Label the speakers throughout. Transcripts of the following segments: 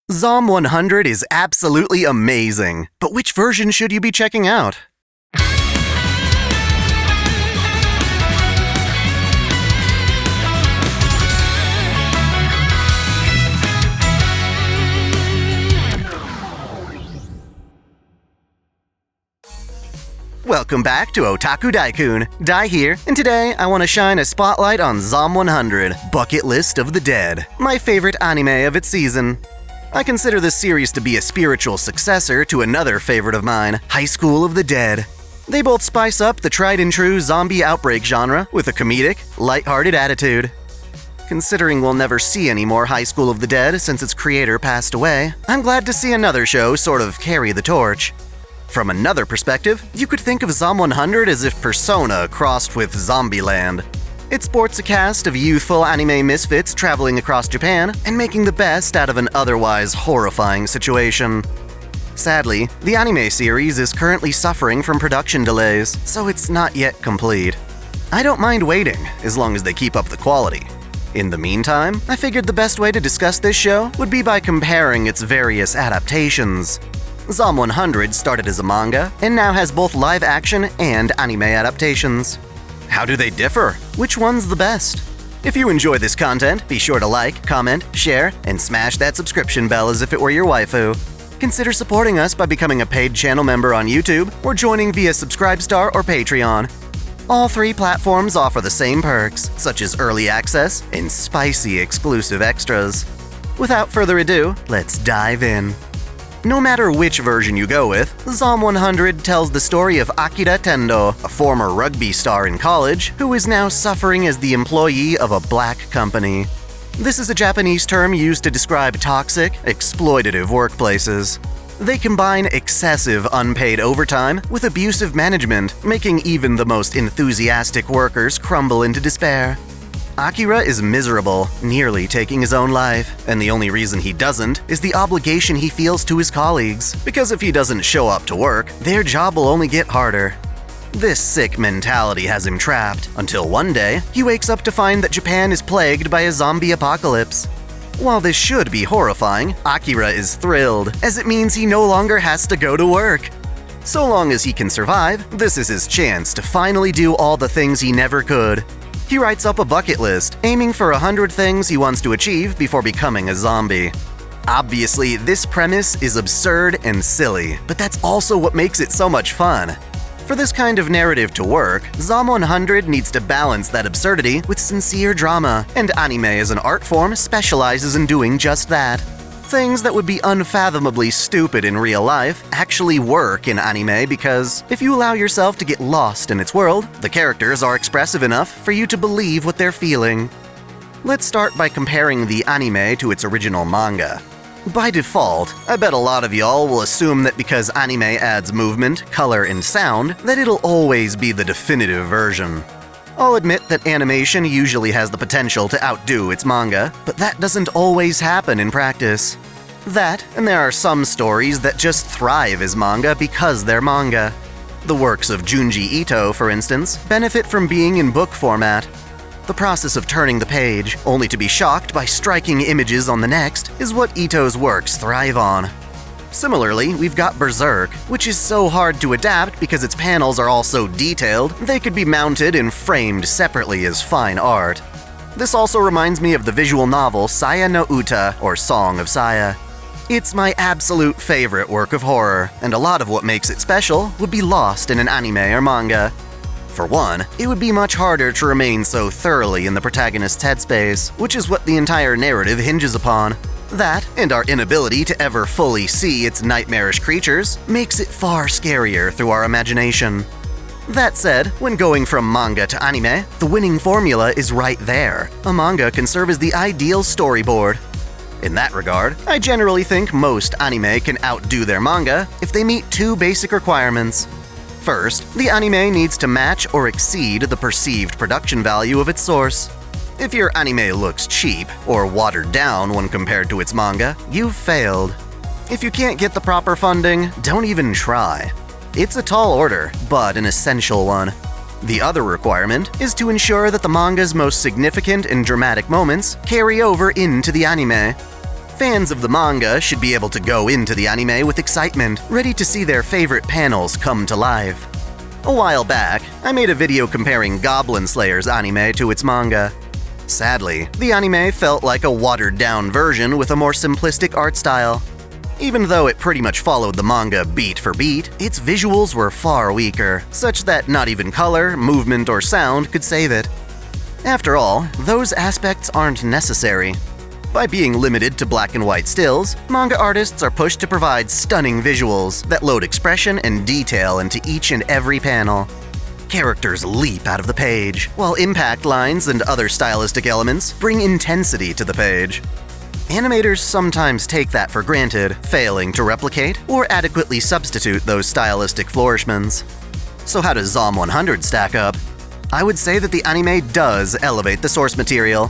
Speaker 1: Zom 100 is absolutely amazing, but which version should you be checking out? Welcome back to OtakuDaiKun, Dai here, and today I want to shine a spotlight on Zom 100, Bucket List of the Dead, my favorite anime of its season. I consider this series to be a spiritual successor to another favorite of mine, High School of the Dead. They both spice up the tried-and-true zombie outbreak genre with a comedic, lighthearted attitude. Considering we'll never see any more High School of the Dead since its creator passed away, I'm glad to see another show sort of carry the torch. From another perspective, you could think of Zom 100 as if Persona crossed with Zombieland. It sports a cast of youthful anime misfits traveling across Japan and making the best out of an otherwise horrifying situation. Sadly, the anime series is currently suffering from production delays, so it's not yet complete. I don't mind waiting, as long as they keep up the quality. In the meantime, I figured the best way to discuss this show would be by comparing its various adaptations. Zom 100 started as a manga, and now has both live-action and anime adaptations. How do they differ? Which one's the best? If you enjoy this content, be sure to like, comment, share, and smash that subscription bell as if it were your waifu. Consider supporting us by becoming a paid channel member on YouTube or joining via Subscribestar or Patreon. All three platforms offer the same perks, such as early access and spicy exclusive extras. Without further ado, let's dive in. No matter which version you go with, Zom 100 tells the story of Akira Tendo, a former rugby star in college who is now suffering as the employee of a black company. This is a Japanese term used to describe toxic, exploitative workplaces. They combine excessive unpaid overtime with abusive management, making even the most enthusiastic workers crumble into despair. Akira is miserable, nearly taking his own life, and the only reason he doesn't is the obligation he feels to his colleagues, because if he doesn't show up to work, their job will only get harder. This sick mentality has him trapped, until one day, he wakes up to find that Japan is plagued by a zombie apocalypse. While this should be horrifying, Akira is thrilled, as it means he no longer has to go to work. So long as he can survive, this is his chance to finally do all the things he never could. He writes up a bucket list, aiming for 100 things he wants to achieve before becoming a zombie. Obviously, this premise is absurd and silly, but that's also what makes it so much fun. For this kind of narrative to work, Zom 100 needs to balance that absurdity with sincere drama, and anime as an art form specializes in doing just that. Things that would be unfathomably stupid in real life actually work in anime because if you allow yourself to get lost in its world, the characters are expressive enough for you to believe what they're feeling. Let's start by comparing the anime to its original manga. By default, I bet a lot of y'all will assume that because anime adds movement, color, and sound, that it'll always be the definitive version. I'll admit that animation usually has the potential to outdo its manga, but that doesn't always happen in practice. That, and there are some stories that just thrive as manga because they're manga. The works of Junji Ito, for instance, benefit from being in book format. The process of turning the page, only to be shocked by striking images on the next, is what Ito's works thrive on. Similarly, we've got Berserk, which is so hard to adapt because its panels are all so detailed, they could be mounted and framed separately as fine art. This also reminds me of the visual novel Saya no Uta, or Song of Saya. It's my absolute favorite work of horror, and a lot of what makes it special would be lost in an anime or manga. For one, it would be much harder to remain so thoroughly in the protagonist's headspace, which is what the entire narrative hinges upon. That, and our inability to ever fully see its nightmarish creatures, makes it far scarier through our imagination. That said, when going from manga to anime, the winning formula is right there. A manga can serve as the ideal storyboard. In that regard, I generally think most anime can outdo their manga if they meet two basic requirements. First, the anime needs to match or exceed the perceived production value of its source. If your anime looks cheap or watered down when compared to its manga, you've failed. If you can't get the proper funding, don't even try. It's a tall order, but an essential one. The other requirement is to ensure that the manga's most significant and dramatic moments carry over into the anime. Fans of the manga should be able to go into the anime with excitement, ready to see their favorite panels come to life. A while back, I made a video comparing Goblin Slayer's anime to its manga. Sadly, the anime felt like a watered-down version with a more simplistic art style. Even though it pretty much followed the manga beat for beat, its visuals were far weaker, such that not even color, movement, or sound could save it. After all, those aspects aren't necessary. By being limited to black and white stills, manga artists are pushed to provide stunning visuals that load expression and detail into each and every panel. Characters leap out of the page, while impact lines and other stylistic elements bring intensity to the page. Animators sometimes take that for granted, failing to replicate or adequately substitute those stylistic flourishments. So how does Zom 100 stack up? I would say that the anime does elevate the source material.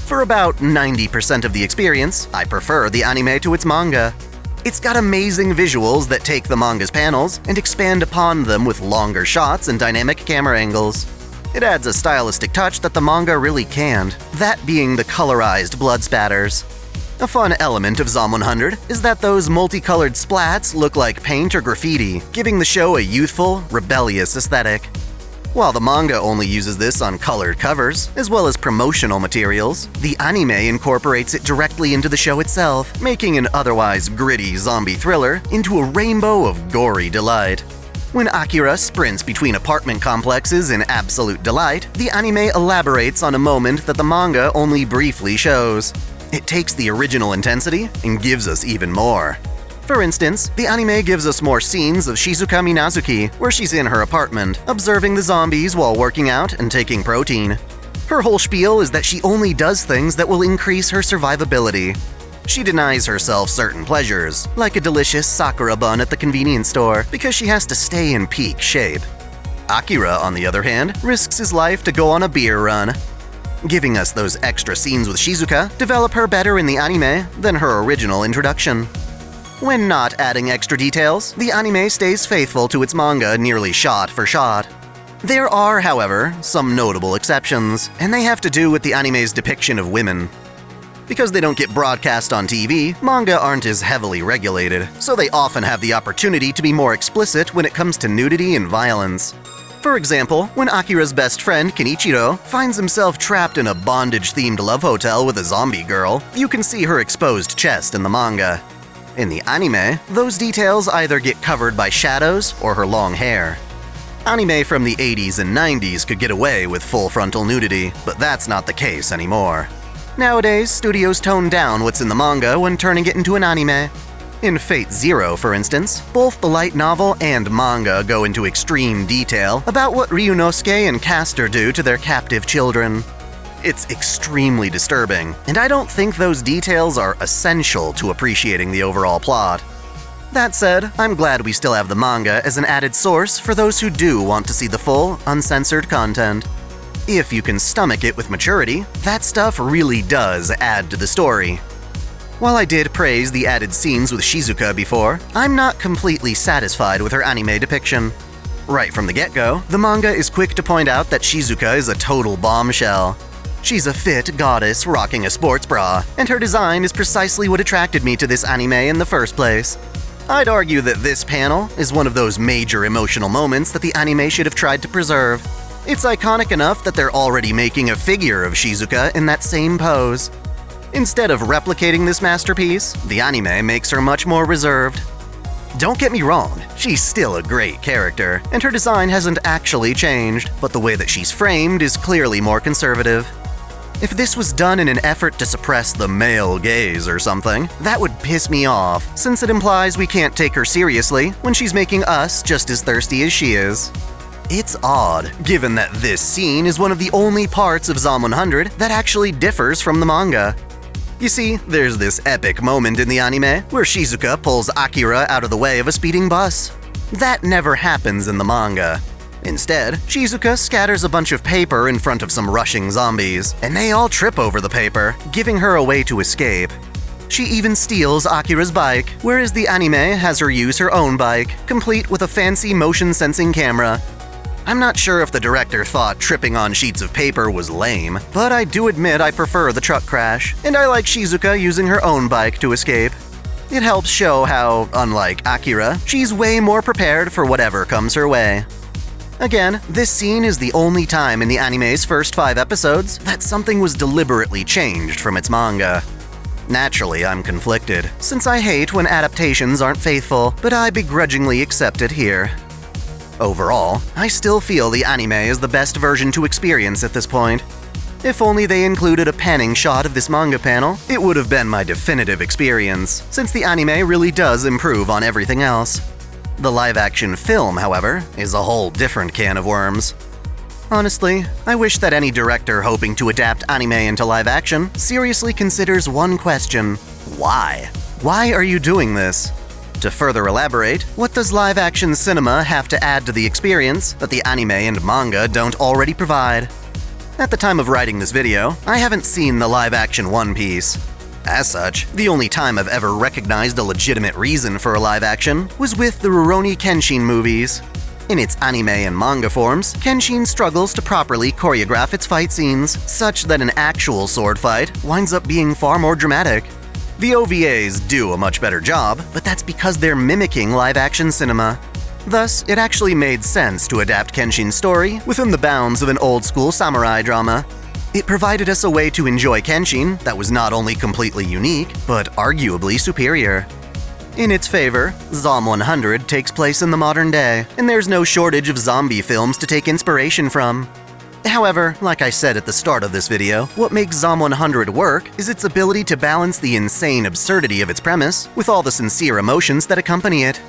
Speaker 1: For about 90% of the experience, I prefer the anime to its manga. It's got amazing visuals that take the manga's panels and expand upon them with longer shots and dynamic camera angles. It adds a stylistic touch that the manga really can't, that being the colorized blood spatters. A fun element of Zom 100 is that those multicolored splats look like paint or graffiti, giving the show a youthful, rebellious aesthetic. While the manga only uses this on colored covers, as well as promotional materials, the anime incorporates it directly into the show itself, making an otherwise gritty zombie thriller into a rainbow of gory delight. When Akira sprints between apartment complexes in absolute delight, the anime elaborates on a moment that the manga only briefly shows. It takes the original intensity and gives us even more. For instance, the anime gives us more scenes of Shizuka Minazuki, where she's in her apartment, observing the zombies while working out and taking protein. Her whole spiel is that she only does things that will increase her survivability. She denies herself certain pleasures, like a delicious Sakura bun at the convenience store, because she has to stay in peak shape. Akira, on the other hand, risks his life to go on a beer run. Giving us those extra scenes with Shizuka develop her better in the anime than her original introduction. When not adding extra details, the anime stays faithful to its manga nearly shot for shot. There are, however, some notable exceptions, and they have to do with the anime's depiction of women. Because they don't get broadcast on TV, manga aren't as heavily regulated, so they often have the opportunity to be more explicit when it comes to nudity and violence. For example, when Akira's best friend, Kenichiro, finds himself trapped in a bondage-themed love hotel with a zombie girl, you can see her exposed chest in the manga. In the anime, those details either get covered by shadows or her long hair. Anime from the 80s and 90s could get away with full frontal nudity, but that's not the case anymore. Nowadays, studios tone down what's in the manga when turning it into an anime. In Fate Zero, for instance, both the light novel and manga go into extreme detail about what Ryunosuke and Castor do to their captive children. It's extremely disturbing, and I don't think those details are essential to appreciating the overall plot. That said, I'm glad we still have the manga as an added source for those who do want to see the full, uncensored content. If you can stomach it with maturity, that stuff really does add to the story. While I did praise the added scenes with Shizuka before, I'm not completely satisfied with her anime depiction. Right from the get-go, the manga is quick to point out that Shizuka is a total bombshell. She's a fit goddess rocking a sports bra, and her design is precisely what attracted me to this anime in the first place. I'd argue that this panel is one of those major emotional moments that the anime should have tried to preserve. It's iconic enough that they're already making a figure of Shizuka in that same pose. Instead of replicating this masterpiece, the anime makes her much more reserved. Don't get me wrong, she's still a great character, and her design hasn't actually changed, but the way that she's framed is clearly more conservative. If this was done in an effort to suppress the male gaze or something, that would piss me off, since it implies we can't take her seriously when she's making us just as thirsty as she is. It's odd, given that this scene is one of the only parts of Zom 100 that actually differs from the manga. You see, there's this epic moment in the anime where Shizuka pulls Akira out of the way of a speeding bus. That never happens in the manga. Instead, Shizuka scatters a bunch of paper in front of some rushing zombies, and they all trip over the paper, giving her a way to escape. She even steals Akira's bike, whereas the anime has her use her own bike, complete with a fancy motion-sensing camera. I'm not sure if the director thought tripping on sheets of paper was lame, but I do admit I prefer the truck crash, and I like Shizuka using her own bike to escape. It helps show how, unlike Akira, she's way more prepared for whatever comes her way. Again, this scene is the only time in the anime's first 5 episodes that something was deliberately changed from its manga. Naturally, I'm conflicted, since I hate when adaptations aren't faithful, but I begrudgingly accept it here. Overall, I still feel the anime is the best version to experience at this point. If only they included a panning shot of this manga panel, it would have been my definitive experience, since the anime really does improve on everything else. The live-action film, however, is a whole different can of worms. Honestly, I wish that any director hoping to adapt anime into live-action seriously considers one question: why? Why are you doing this? To further elaborate, what does live-action cinema have to add to the experience that the anime and manga don't already provide? At the time of writing this video, I haven't seen the live-action One Piece. As such, the only time I've ever recognized a legitimate reason for a live-action was with the Rurouni Kenshin movies. In its anime and manga forms, Kenshin struggles to properly choreograph its fight scenes, such that an actual sword fight winds up being far more dramatic. The OVAs do a much better job, but that's because they're mimicking live-action cinema. Thus, it actually made sense to adapt Kenshin's story within the bounds of an old-school samurai drama. It provided us a way to enjoy Kenshin that was not only completely unique, but arguably superior. In its favor, Zom 100 takes place in the modern day, and there's no shortage of zombie films to take inspiration from. However, like I said at the start of this video, what makes Zom 100 work is its ability to balance the insane absurdity of its premise with all the sincere emotions that accompany it.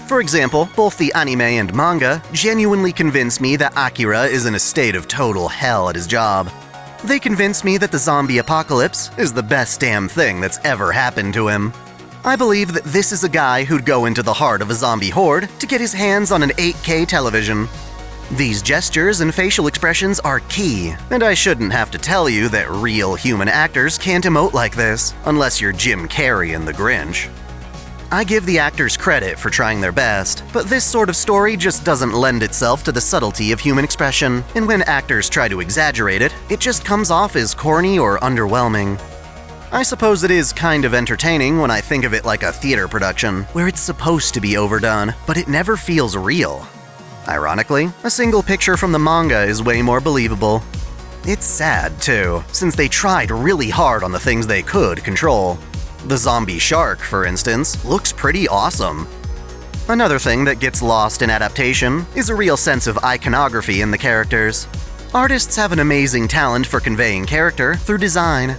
Speaker 1: For example, both the anime and manga genuinely convince me that Akira is in a state of total hell at his job. They convince me that the zombie apocalypse is the best damn thing that's ever happened to him. I believe that this is a guy who'd go into the heart of a zombie horde to get his hands on an 8K television. These gestures and facial expressions are key, and I shouldn't have to tell you that real human actors can't emote like this, unless you're Jim Carrey in The Grinch. I give the actors credit for trying their best, but this sort of story just doesn't lend itself to the subtlety of human expression, and when actors try to exaggerate it, it just comes off as corny or underwhelming. I suppose it is kind of entertaining when I think of it like a theater production, where it's supposed to be overdone, but it never feels real. Ironically, a single picture from the manga is way more believable. It's sad, too, since they tried really hard on the things they could control. The zombie shark, for instance, looks pretty awesome. Another thing that gets lost in adaptation is a real sense of iconography in the characters. Artists have an amazing talent for conveying character through design.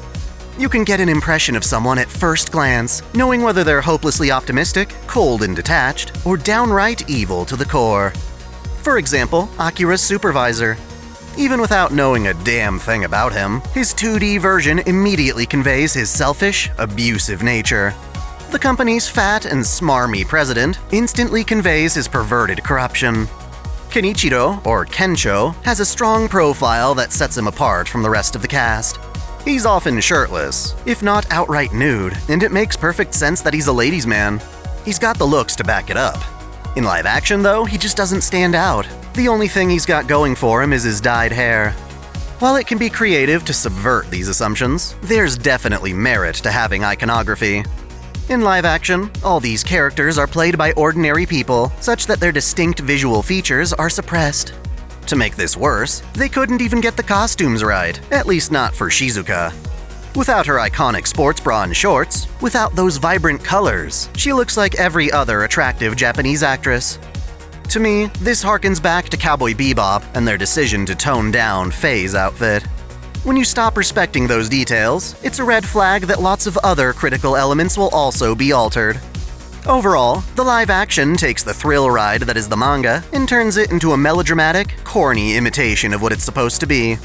Speaker 1: You can get an impression of someone at first glance, knowing whether they're hopelessly optimistic, cold and detached, or downright evil to the core. For example, Akira's supervisor. Even without knowing a damn thing about him, his 2D version immediately conveys his selfish, abusive nature. The company's fat and smarmy president instantly conveys his perverted corruption. Kenichiro, or Kencho, has a strong profile that sets him apart from the rest of the cast. He's often shirtless, if not outright nude, and it makes perfect sense that he's a ladies' man. He's got the looks to back it up. In live action, though, he just doesn't stand out. The only thing he's got going for him is his dyed hair. While it can be creative to subvert these assumptions, there's definitely merit to having iconography. In live action, all these characters are played by ordinary people, such that their distinct visual features are suppressed. To make this worse, they couldn't even get the costumes right, at least not for Shizuka. Without her iconic sports bra and shorts, without those vibrant colors, she looks like every other attractive Japanese actress. To me, this harkens back to Cowboy Bebop and their decision to tone down Faye's outfit. When you stop respecting those details, it's a red flag that lots of other critical elements will also be altered. Overall, the live action takes the thrill ride that is the manga and turns it into a melodramatic, corny imitation of what it's supposed to be.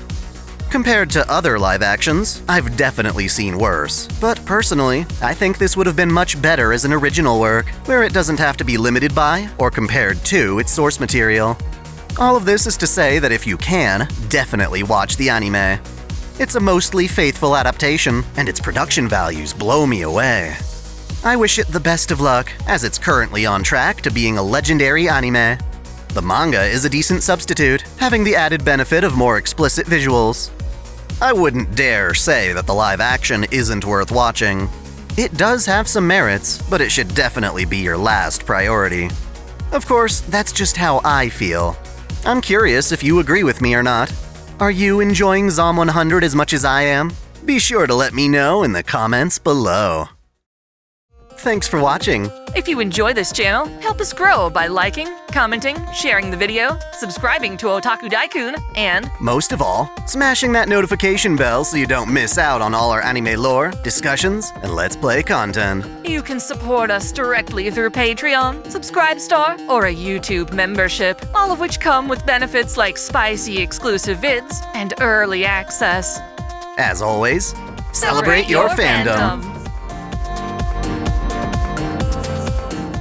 Speaker 1: Compared to other live actions, I've definitely seen worse, but personally, I think this would have been much better as an original work, where it doesn't have to be limited by or compared to its source material. All of this is to say that if you can, definitely watch the anime. It's a mostly faithful adaptation, and its production values blow me away. I wish it the best of luck, as it's currently on track to being a legendary anime. The manga is a decent substitute, having the added benefit of more explicit visuals. I wouldn't dare say that the live action isn't worth watching. It does have some merits, but it should definitely be your last priority. Of course, that's just how I feel. I'm curious if you agree with me or not. Are you enjoying Zom 100 as much as I am? Be sure to let me know in the comments below. Thanks for watching.
Speaker 2: If you enjoy this channel, help us grow by liking, commenting, sharing the video, subscribing to OtakuDaiKun, and
Speaker 1: most of all, smashing that notification bell so you don't miss out on all our anime lore, discussions, and Let's Play content.
Speaker 2: You can support us directly through Patreon, Subscribestar, or a YouTube membership, all of which come with benefits like spicy exclusive vids and early access.
Speaker 1: As always, celebrate your fandom.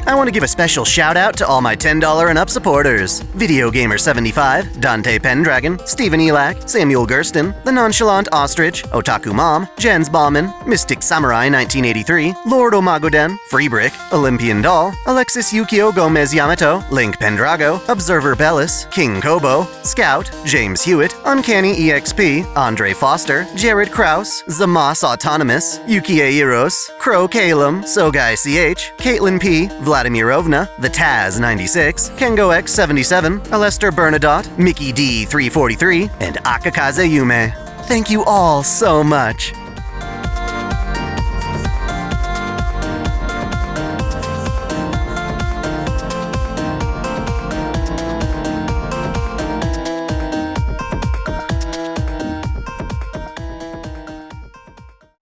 Speaker 1: I want to give a special shout out to all my $10 and up supporters. VideoGamer75, Dante Pendragon, Stephen Elak, Samuel Gersten, The Nonchalant Ostrich, Otaku Mom, Jens Bauman, Mystic Samurai 1983, Lord Omagoden, Freebrick, Olympian Doll, Alexis Yukio Gomez Yamato, Link Pendrago, Observer Bellis, King Kobo, Scout, James Hewitt, Uncanny EXP, Andre Foster, Jared Kraus, Zamas Autonomous, Yukie Eros, Crow Kalem, Sogai CH, Caitlin P, Vladimirovna, The Taz 96, Kengo X 77, Alester Bernadotte, Mickey D 343, and Akakaze Yume. Thank you all so much.